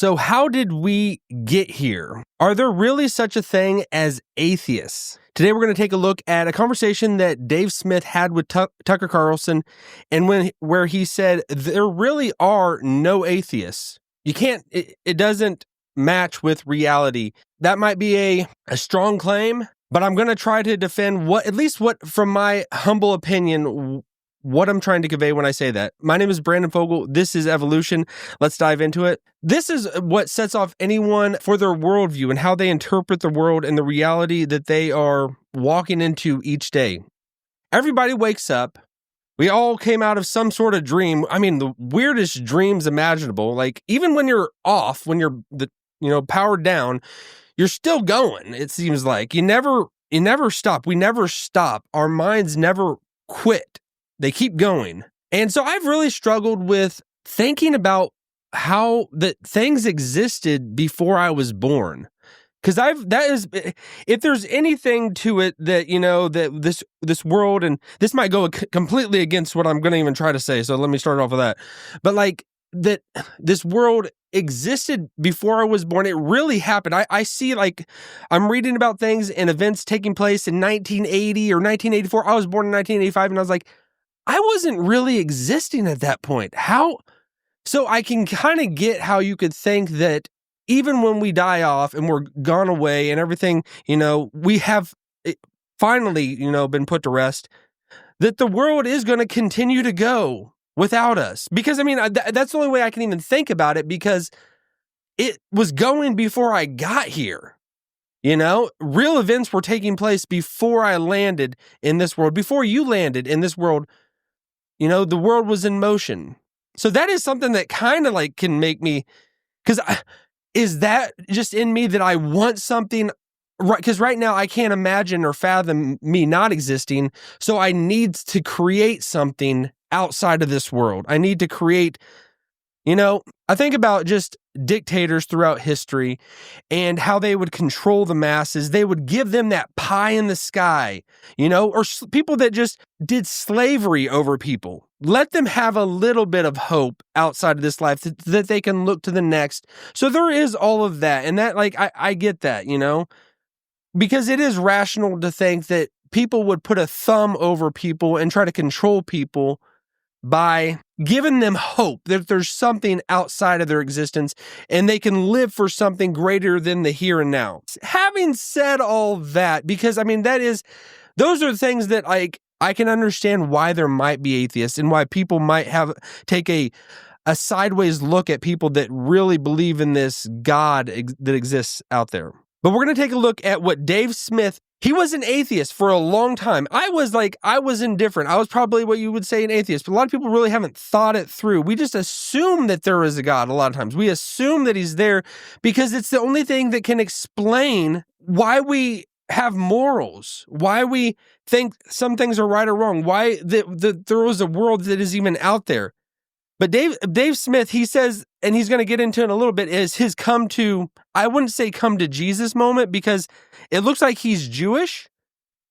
So how did we get here? Are there really such a thing as atheists? Today we're going to take a look at a conversation that Dave Smith had with Tucker Carlson, and where he said there really are no atheists. You can't, it doesn't match with reality. That might be a strong claim, but I'm going to try to defend from my humble opinion, what I'm trying to convey when I say that. My name is Brandon Fogal. This is Evolution. Let's dive into it. This is what sets off anyone for their worldview and how they interpret the world and the reality that they are walking into each day. Everybody wakes up. We all came out of some sort of dream. I mean, the weirdest dreams imaginable. Like, even when you're off, when you're powered down, you're still going. It seems like you never stop. We never stop. Our minds never quit. They keep going. And so I've really struggled with thinking about how that things existed before I was born. Because if there's anything to it that, that this world, and this might go completely against what I'm going to even try to say. So let me start off with that. But like that this world existed before I was born. It really happened. I see, like, I'm reading about things and events taking place in 1980 or 1984. I was born in 1985, and I was like, I wasn't really existing at that point. How? So I can kind of get how you could think that even when we die off and we're gone away and everything, we have finally, been put to rest, that the world is going to continue to go without us. Because, I mean, that's the only way I can even think about it, because it was going before I got here. Real events were taking place before I landed in this world, before you landed in this world. The world was in motion. So that is something that kind of like can make me, is that just in me that I want something, right? Because right now I can't imagine or fathom me not existing. So I need to create something outside of this world. I need to create, I think about just dictators throughout history and how they would control the masses. They would give them that pie in the sky, or people that just did slavery over people. Let them have a little bit of hope outside of this life that they can look to the next. So there is all of that. And that, like, I get that, because it is rational to think that people would put a thumb over people and try to control people by giving them hope that there's something outside of their existence and they can live for something greater than the here and now. Having said all that, because I mean, those are things that I can understand why there might be atheists and why people might take a sideways look at people that really believe in this God that exists out there. But we're going to take a look at what Dave Smith, he was an atheist for a long time. I was indifferent. I was probably what you would say an atheist, but a lot of people really haven't thought it through. We just assume that there is a God a lot of times. We assume that he's there because it's the only thing that can explain why we have morals, why we think some things are right or wrong, why there is a world that is even out there. But Dave Smith, he says, and he's going to get into it in a little bit, is his I wouldn't say come to Jesus moment, because it looks like he's Jewish.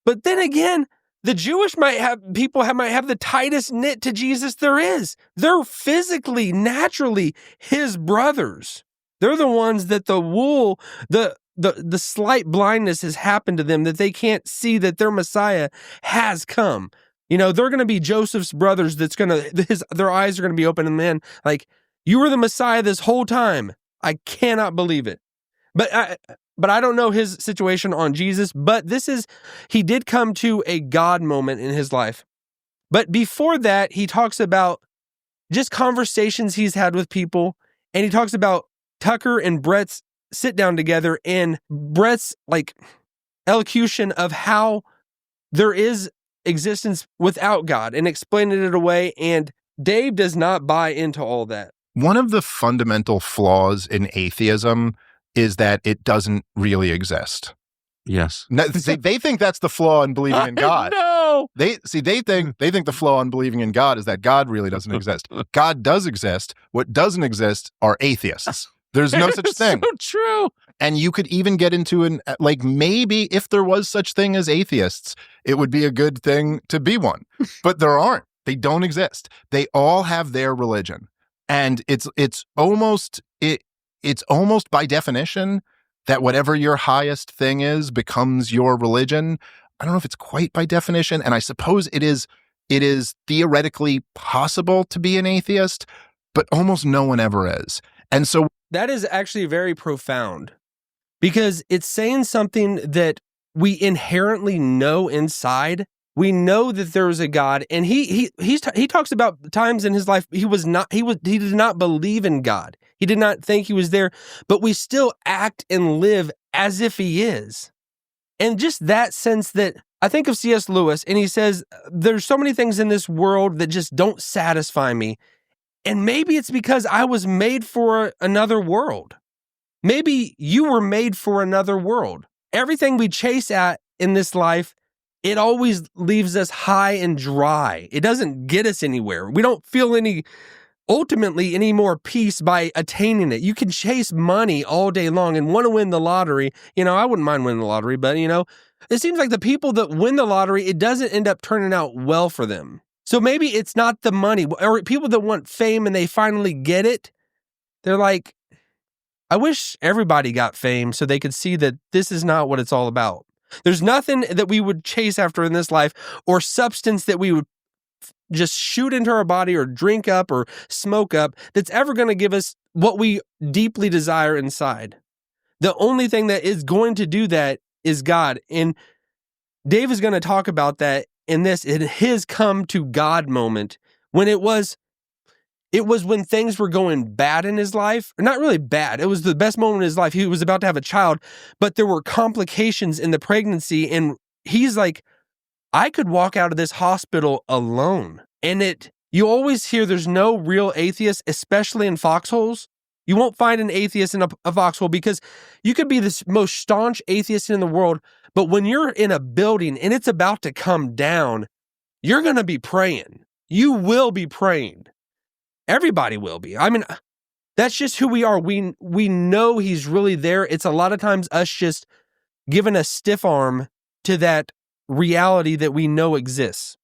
But then again, the Jewish might have the tightest knit to Jesus there is. They're physically, naturally his brothers. They're the ones that the slight blindness has happened to them, that they can't see that their Messiah has come. They're going to be Joseph's brothers. Their eyes are going to be open, and man, like, you were the Messiah this whole time. I cannot believe it. But I don't know his situation on Jesus, but he did come to a God moment in his life. But before that, he talks about just conversations he's had with people, and he talks about Tucker and Brett's sit down together, and Brett's elocution of how there is existence without God and explaining it away. And Dave does not buy into all that. One of the fundamental flaws in atheism is that it doesn't really exist. Yes. Now, they think that's the flaw in believing in God. No. They think the flaw in believing in God is that God really doesn't exist. God does exist. What doesn't exist are atheists. There's no such thing. So true. And you could even get into maybe if there was such thing as atheists, it would be a good thing to be one. But there aren't. They don't exist. They all have their religion. And it's almost it's almost by definition that whatever your highest thing is becomes your religion. I don't know if it's quite by definition, and I suppose it is theoretically possible to be an atheist, but almost no one ever is. And so that is actually very profound, because it's saying something that we inherently know inside. We know that there is a God, and he talks about times in his life he did not believe in God. He did not think he was there, but we still act and live as if he is. And just that sense that I think of C.S. Lewis, and he says, there's so many things in this world that just don't satisfy me. And maybe it's because I was made for another world. Maybe you were made for another world. Everything we chase at in this life, it always leaves us high and dry. It doesn't get us anywhere. We don't feel ultimately any more peace by attaining it. You can chase money all day long and want to win the lottery. I wouldn't mind winning the lottery, but it seems like the people that win the lottery, it doesn't end up turning out well for them. So maybe it's not the money, or people that want fame and they finally get it. They're like, I wish everybody got fame so they could see that this is not what it's all about. There's nothing that we would chase after in this life, or substance that we would just shoot into our body or drink up or smoke up that's ever going to give us what we deeply desire inside. The only thing that is going to do that is God. And Dave is going to talk about that in his come to God moment, when it was when things were going bad in his life. Not really bad. It was the best moment in his life. He was about to have a child, but there were complications in the pregnancy. And he's like, I could walk out of this hospital alone. And you always hear there's no real atheist, especially in foxholes. You won't find an atheist in a foxhole, because you could be the most staunch atheist in the world, but when you're in a building and it's about to come down, you're going to be praying. You will be praying. Everybody will be. I mean, that's just who we are. We know he's really there. It's a lot of times us just giving a stiff arm to that reality that we know exists.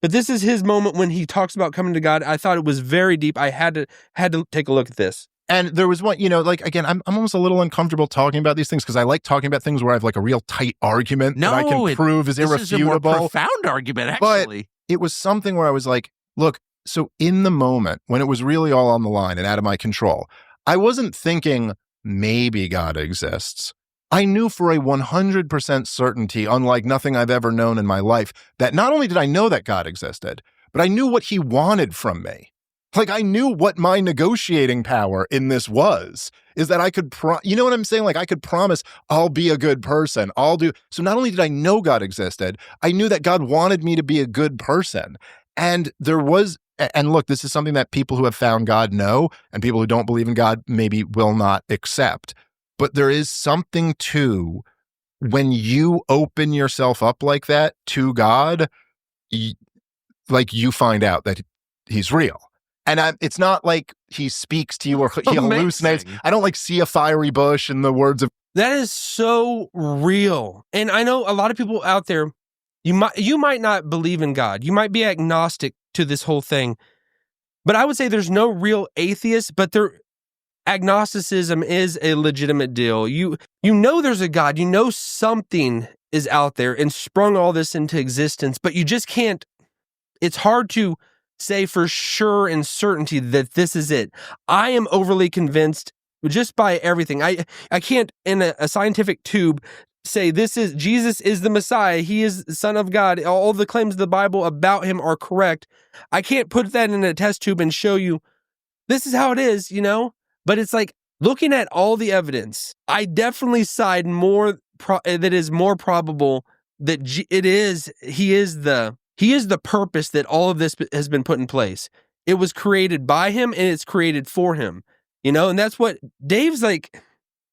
But this is his moment when he talks about coming to God. I thought it was very deep. I had to take a look at this. And there was one, again, I'm almost a little uncomfortable talking about these things because I like talking about things where I have like a real tight argument that I can prove is irrefutable. This is a more profound argument, actually. But it was something where I was like, look, so in the moment when it was really all on the line and out of my control, I wasn't thinking maybe God exists. I knew for a 100% certainty, unlike nothing I've ever known in my life, that not only did I know that God existed, but I knew what he wanted from me. Like, I knew what my negotiating power in this was, is that I could, you know what I'm saying? Like, I could promise I'll be a good person. So not only did I know God existed, I knew that God wanted me to be a good person. And look, this is something that people who have found God know, and people who don't believe in God maybe will not accept. But there is something to when you open yourself up like that to God, you find out that he's real. And it's not like he speaks to you or he hallucinates. I don't see a fiery bush in the words of. That is so real. And I know a lot of people out there, you might not believe in God. You might be agnostic to this whole thing. But I would say there's no real atheist, but agnosticism is a legitimate deal. You know there's a God. You know something is out there and sprung all this into existence, but you just can't. It's hard to say for sure and certainty that this is it. I am overly convinced just by everything. I can't in a scientific tube say Jesus is the Messiah. He is the Son of God. All the claims of the Bible about him are correct. I can't put that in a test tube and show you this is how it is, But it's like looking at all the evidence, I definitely side more that is more probable that he is the purpose that all of this has been put in place. It was created by him and it's created for him, and that's what Dave's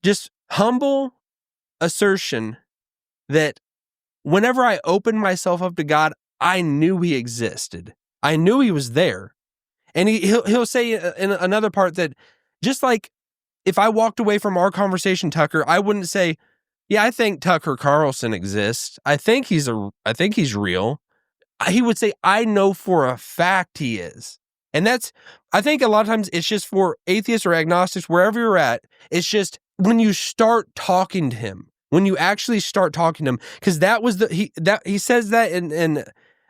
just humble assertion that whenever I opened myself up to God, I knew he existed. I knew he was there. And he'll say in another part that just like if I walked away from our conversation, Tucker, I wouldn't say, yeah, I think Tucker Carlson exists. I think he's real. He would say, I know for a fact he is. And I think a lot of times it's just for atheists or agnostics, wherever you're at, it's just when you start talking to him, when you actually start talking to him, because he says that in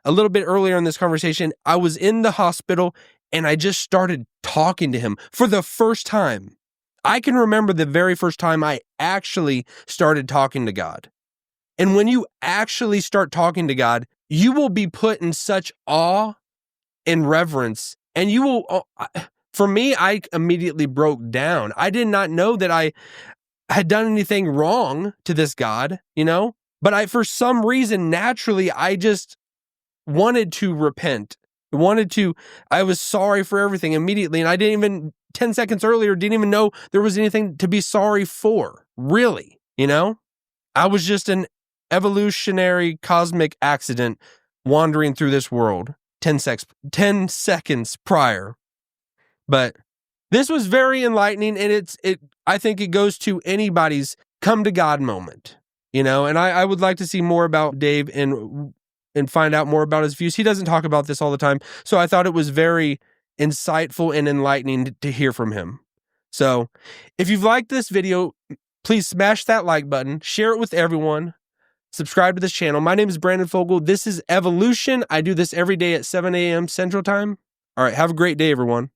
a little bit earlier in this conversation. I was in the hospital and I just started talking to him for the first time. I can remember the very first time I actually started talking to God. And when you actually start talking to God, you will be put in such awe and reverence. And you will, for me, I immediately broke down. I did not know that I had done anything wrong to this God, but for some reason, naturally, I just wanted to repent. I was sorry for everything immediately. And I didn't even, 10 seconds earlier, didn't even know there was anything to be sorry for, really, I was just an evolutionary cosmic accident wandering through this world 10 seconds prior. But this was very enlightening, and I think it goes to anybody's come to God moment, and I would like to see more about Dave and find out more about his views. He doesn't talk about this all the time, so I thought it was very insightful and enlightening to hear from him. So if you've liked this video, please smash that like button, share it with everyone, subscribe to this channel. My name is Brandon Fogal. This is Evolution. I do this every day at 7 a.m. Central Time. All right, have a great day, everyone.